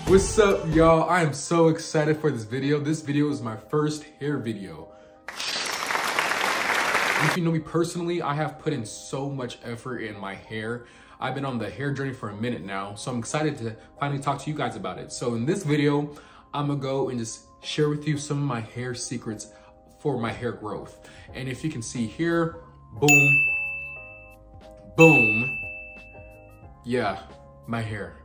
What's up, y'all? I am so excited for this video. This video is my first hair video. If you know me personally, I have put in so much effort in my hair. I've been on the hair journey for a minute now, so I'm excited to finally talk to you guys about it. So in this video, I'm gonna go and just share with you some of my hair secrets for my hair growth. And if you can see here, boom, boom. Yeah, my hair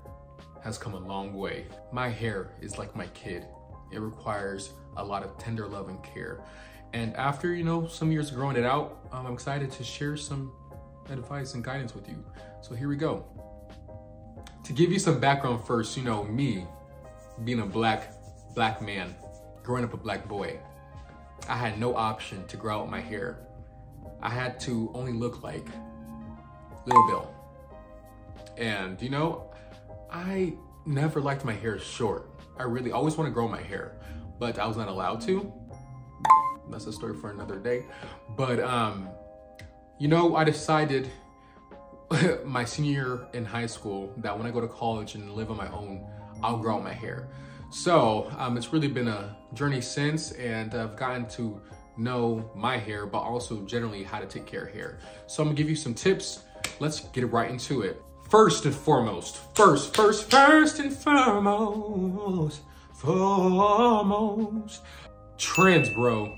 has come a long way. My hair is like my kid. It requires a lot of tender love and care. And after, you know, some years of growing it out, I'm excited to share some advice and guidance with you. So here we go. To give you some background first, you know, me being a black man, growing up a black boy, I had no option to grow out my hair. I had to only look like Lil Bill. And you know, I never liked my hair short. I really always want to grow my hair, but I was not allowed to. That's a story for another day. But you know, I decided my senior year in high school that when I go to college and live on my own, I'll grow out my hair. So it's really been a journey since, and I've gotten to know my hair, but also generally how to take care of hair. So I'm gonna give you some tips. Let's get right into it. First and foremost, first and foremost, trims, bro,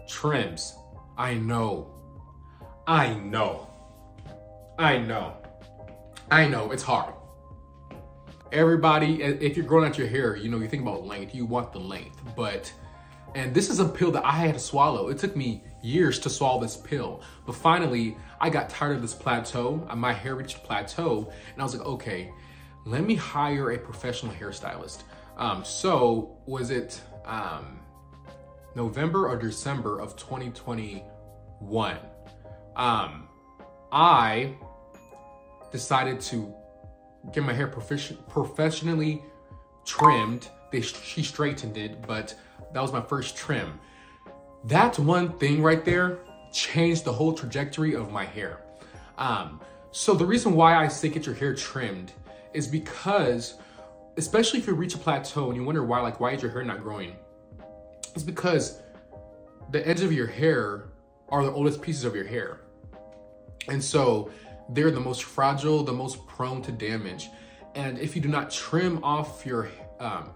trims. I know, it's hard. Everybody, if you're growing out your hair, you know, you think about length, you want the length, and this is a pill that I had to swallow. It took me years to swallow this pill, but finally I got tired of this plateau. My hair reached a plateau, and I was like, okay, let me hire a professional hairstylist. So was it November or December of 2021? I decided to get my hair professionally trimmed. She straightened it, but that was my first trim. That one thing right there changed the whole trajectory of my hair. So the reason why I say get your hair trimmed is because, especially if you reach a plateau and you wonder why is your hair not growing? It's because the edge of your hair are the oldest pieces of your hair. And so they're the most fragile, the most prone to damage. And if you do not trim off your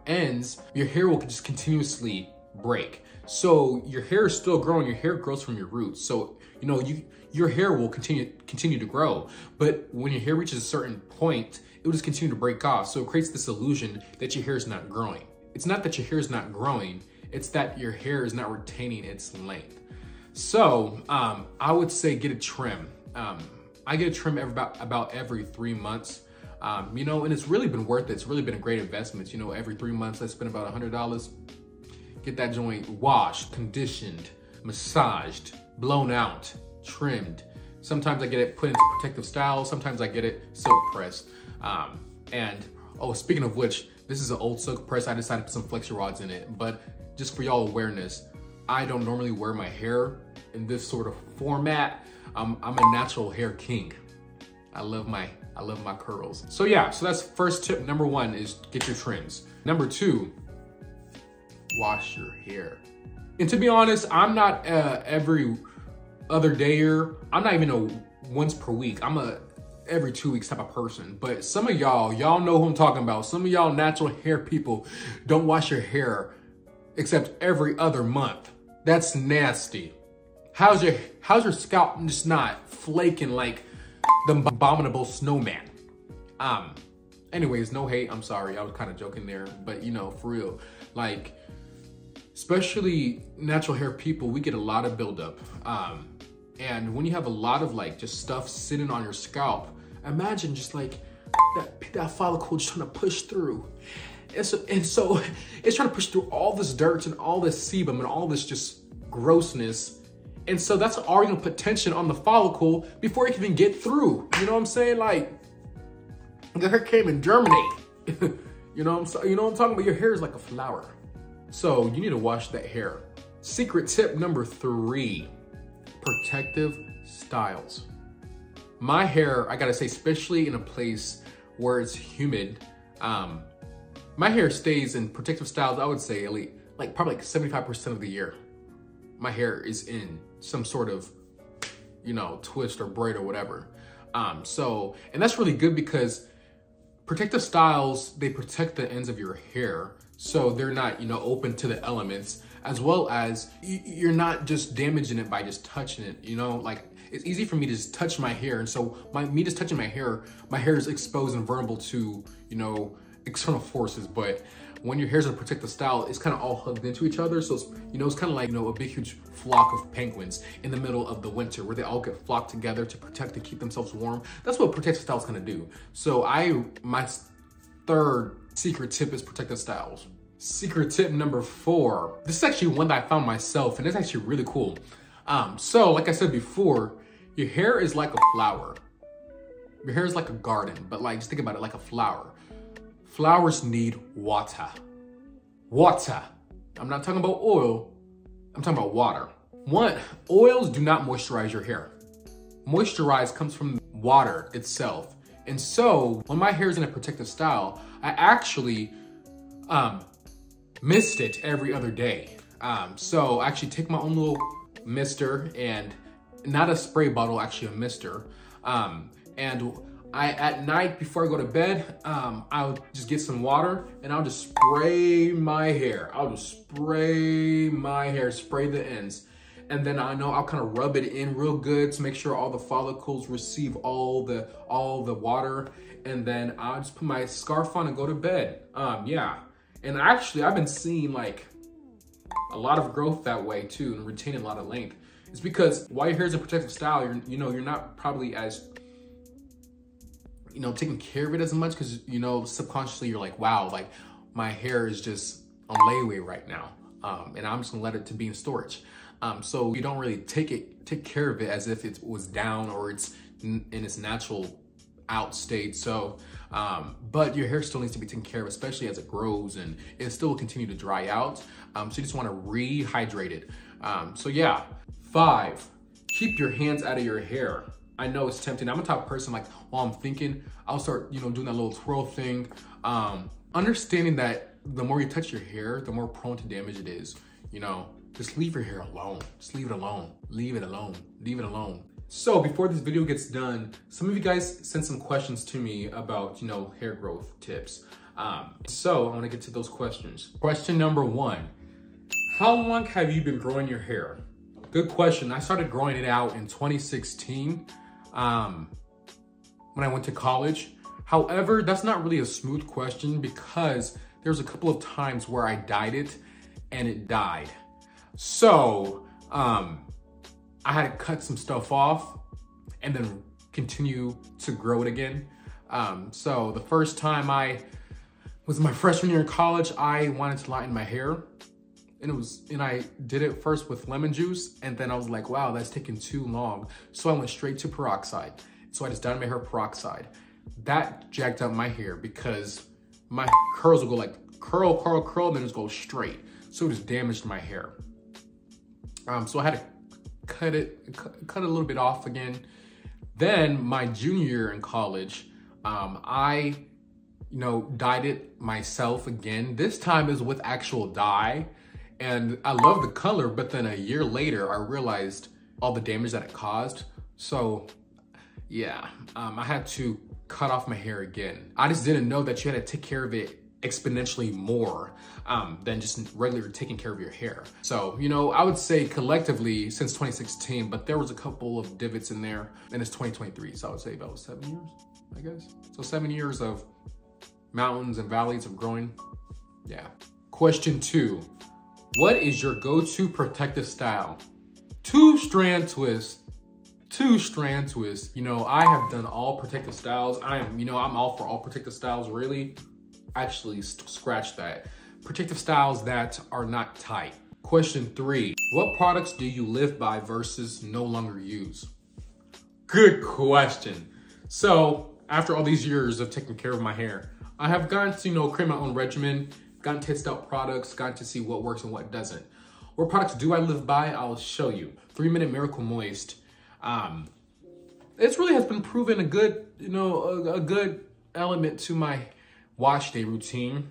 ends, your hair will just continuously break. So your hair is still growing, your hair grows from your roots. So, you know, your hair will continue to grow. But when your hair reaches a certain point, it will just continue to break off. So it creates this illusion that your hair is not growing. It's not that your hair is not growing, it's that your hair is not retaining its length. So I would say get a trim. I get a trim about every 3 months. You know, and it's really been worth it. It's really been a great investment. You know, every 3 months I spend about $100. Get that joint washed, conditioned, massaged, blown out, trimmed. Sometimes I get it put into protective styles. Sometimes I get it silk pressed. And oh, speaking of which, this is an old silk press. I decided to put some flexi rods in it. But just for y'all awareness, I don't normally wear my hair in this sort of format. I'm a natural hair king. I love my curls. So yeah, so that's first tip. Number one is get your trims. Number two, wash your hair. And to be honest, I'm not every other dayer. I'm not even a once per week. I'm a every 2 weeks type of person. But some of y'all know who I'm talking about. Some of y'all natural hair people don't wash your hair except every other month. That's nasty. How's your scalp just not flaking like the abominable snowman? Anyways, no hate, I'm sorry, I was kind of joking there, but you know, for real, like, especially natural hair people, we get a lot of buildup. And when you have a lot of like just stuff sitting on your scalp, imagine just like that follicle just trying to push through. And so it's trying to push through all this dirt and all this sebum and all this just grossness. And so that's already gonna put tension on the follicle before it can even get through. You know what I'm saying? Like, the hair can't even germinate. You know what I'm talking about? Your hair is like a flower. So you need to wash that hair. Secret tip number 3, protective styles. My hair, I gotta say, especially in a place where it's humid, my My hair stays in protective styles, I would say, at least, like probably like 75% of the year. My hair is in some sort of, you know, twist or braid or whatever. And that's really good because protective styles, they protect the ends of your hair. So they're not, you know, open to the elements, as well as you're not just damaging it by just touching it, you know, like it's easy for me to just touch my hair. And so me just touching my hair is exposed and vulnerable to, you know, external forces. But when your hair's in a protective style, it's kind of all hugged into each other. So it's, you know, it's kind of like, you know, a big, huge flock of penguins in the middle of the winter where they all get flocked together to protect and keep themselves warm. That's what protective styles kind of do. So my third secret tip is protective styles. Secret tip number 4. This is actually one that I found myself, and it's actually really cool. So like I said before, your hair is like a flower. Your hair is like a garden, but like, just think about it like a flower. Flowers need water. Water. I'm not talking about oil. I'm talking about water. Oils do not moisturize your hair. Moisturize comes from water itself. And so when my hair is in a protective style, I actually mist it every other day. So I actually take my own little mister, and not a spray bottle, actually a mister. And at night before I go to bed, I'll just get some water and I'll just spray my hair. Spray the ends. And then I know I'll kind of rub it in real good to make sure all the follicles receive all the water. And then I'll just put my scarf on and go to bed. Yeah. And actually I've been seeing like a lot of growth that way too, and retaining a lot of length. It's because while your hair is in protective style, you're not probably as, you know, taking care of it as much, because, you know, subconsciously you're like, wow, like my hair is just on layaway right now. And I'm just gonna let it to be in storage. So you don't really take care of it as if it was down or it's in its natural out state. So, but your hair still needs to be taken care of, especially as it grows, and it still will continue to dry out. So you just want to rehydrate it. So yeah. 5, keep your hands out of your hair. I know it's tempting. I'm a type of person, like, while I'm thinking, I'll start, you know, doing that little twirl thing. Understanding that the more you touch your hair, the more prone to damage it is. You know, just leave your hair alone. Just leave it alone. Leave it alone. Leave it alone. So before this video gets done, some of you guys sent some questions to me about, you know, hair growth tips. So I want to get to those questions. Question number 1, how long have you been growing your hair? Good question. I started growing it out in 2016 when I went to college. However, that's not really a smooth question because there's a couple of times where I dyed it and it died. So I had to cut some stuff off and then continue to grow it again. So the first time I was my freshman year in college, I wanted to lighten my hair. And I did it first with lemon juice, and then I was like, wow, that's taking too long. So I went straight to peroxide. So I just dyed my hair peroxide. That jacked up my hair because my curls would go like curl, and then just go straight. So it just damaged my hair. So I had to cut a little bit off again. Then my junior year in college, I, you know, dyed it myself again. This time is with actual dye. And I love the color, but then a year later, I realized all the damage that it caused. So yeah, I had to cut off my hair again. I just didn't know that you had to take care of it exponentially more than just regularly taking care of your hair. So, you know, I would say collectively since 2016, but there was a couple of divots in there, and it's 2023. So I would say about 7 years, I guess. So 7 years of mountains and valleys of growing. Yeah. Question 2. What is your go-to protective style? 2-strand twist. 2-strand twist. You know, I have done all protective styles. I'm all for all protective styles, really. Actually, scratch that. Protective styles that are not tight. Question 3. What products do you live by versus no longer use? Good question. So, after all these years of taking care of my hair, I have gotten to, you know, create my own regimen, gotten to test out products, gotten to see what works and what doesn't. What products do I live by? I'll show you. 3-Minute Miracle Moist. It really has been proven a good, you know, a good element to my wash day routine.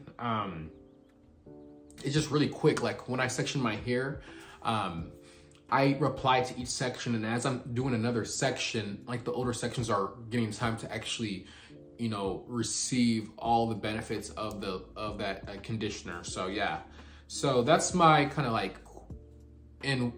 it's just really quick. Like when I section my hair, I reply to each section, and as I'm doing another section, like the older sections are getting time to actually, you know, receive all the benefits of that conditioner. So yeah, so that's my kind of like in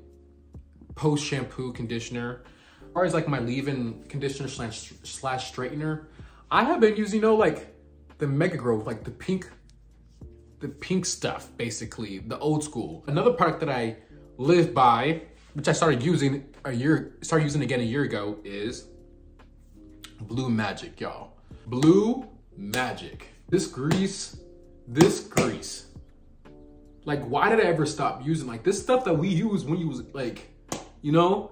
post shampoo conditioner. As far as like my leave-in conditioner slash straightener, I have been using, you know, like the Mega Growth, like the pink stuff, basically the old school. Another product that I live by, which I started using again a year ago, is Blue Magic, y'all. Blue Magic. This grease. Like, why did I ever stop using like this stuff that we use when you was like, you know,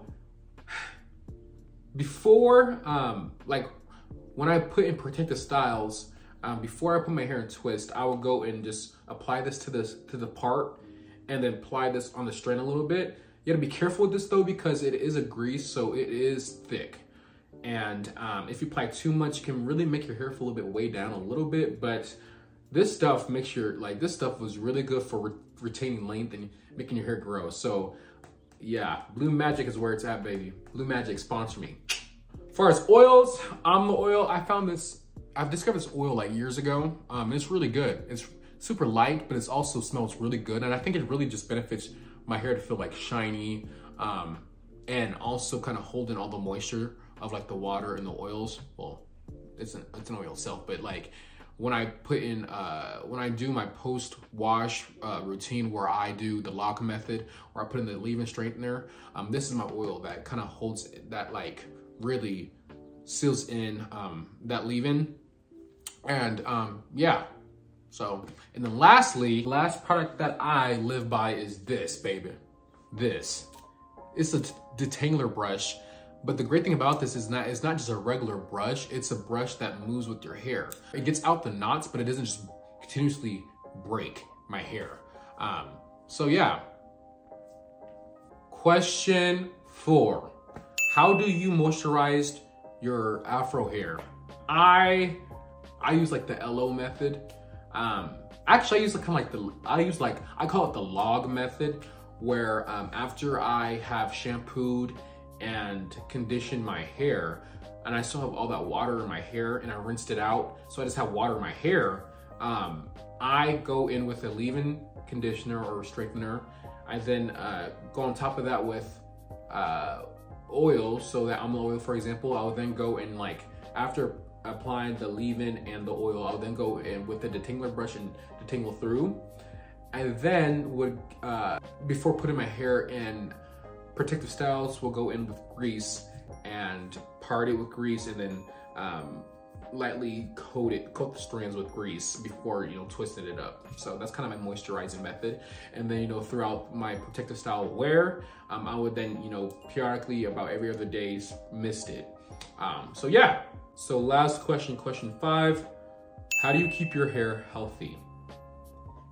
before, like when I put in protective styles, before I put my hair in twist, I would go and just apply this to the part and then apply this on the strand a little bit. You gotta be careful with this though, because it is a grease, so it is thick. And if you apply too much, it can really make your hair feel a little bit weighed down a little bit. But this stuff makes this stuff was really good for retaining length and making your hair grow. So yeah, Blue Magic is where it's at, baby. Blue Magic, sponsor me. As far as oils, the oil, I've discovered this oil like years ago. It's really good. It's super light, but it also smells really good. And I think it really just benefits my hair to feel like shiny, and also kind of holding all the moisture of like the water and the oils. Well, it's an oil itself, but like when I put in, when I do my post-wash routine where I do the lock method, where I put in the leave-in straightener, this is my oil that kind of holds that, like really seals in that leave-in. And yeah, so, and then lastly, last product that I live by is this, baby. This. It's a detangler brush, but the great thing about this is it's not just a regular brush, it's a brush that moves with your hair. It gets out the knots, but it doesn't just continuously break my hair. So yeah. Question 4. How do you moisturize your afro hair? I use like the LO method. Actually I use I call it the log method, where after I have shampooed and conditioned my hair, and I still have all that water in my hair and I rinsed it out, so I just have water in my hair, I go in with a leave-in conditioner or straightener. I then go on top of that with oil, so that almond oil, for example. I'll then go and, like, after applying the leave-in and the oil, I'll then go in with the detangler brush and detangle through. I then would, before putting my hair in protective styles, will go in with grease and part it with grease, and then lightly coat the strands with grease before, you know, twisting it up. So that's kind of my moisturizing method. And then, you know, throughout my protective style wear, I would then, you know, periodically, about every other day, mist it. So yeah. So last question, question 5. How do you keep your hair healthy?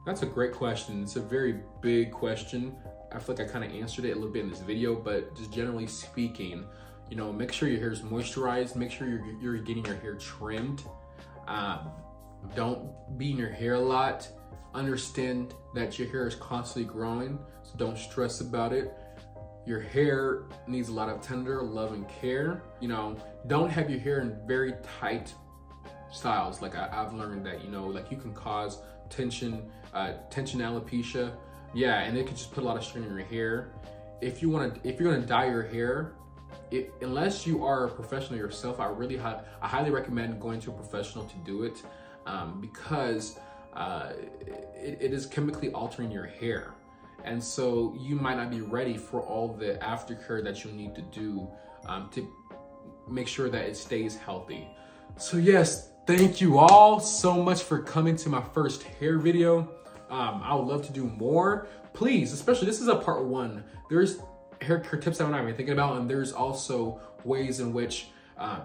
That's a great question. It's a very big question. I feel like I kind of answered it a little bit in this video, but just generally speaking, you know, make sure your hair is moisturized. Make sure you're getting your hair trimmed. Don't be in your hair a lot. Understand that your hair is constantly growing, so don't stress about it. Your hair needs a lot of tender love and care. You know, don't have your hair in very tight styles. Like I've learned that, you know, like you can cause tension alopecia. Yeah, and it could just put a lot of strain in your hair. If you're gonna dye your hair, unless you are a professional yourself, I highly recommend going to a professional to do it, because it is chemically altering your hair. And so you might not be ready for all the aftercare that you need to do to make sure that it stays healthy. So yes, thank you all so much for coming to my first hair video. I would love to do more. Please, especially, this is a part 1. There's hair care tips that I'm not even thinking about, and there's also ways in which I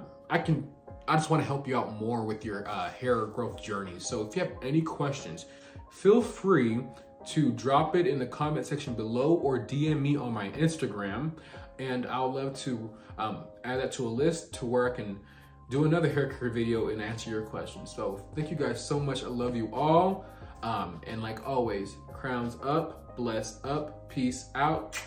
just want to help you out more with your hair growth journey. So if you have any questions, feel free to drop it in the comment section below or DM me on my Instagram, and I would love to add that to a list to where I can do another hair care video and answer your questions. So thank you guys so much. I love you all. And like always, crowns up, blessed up, peace out.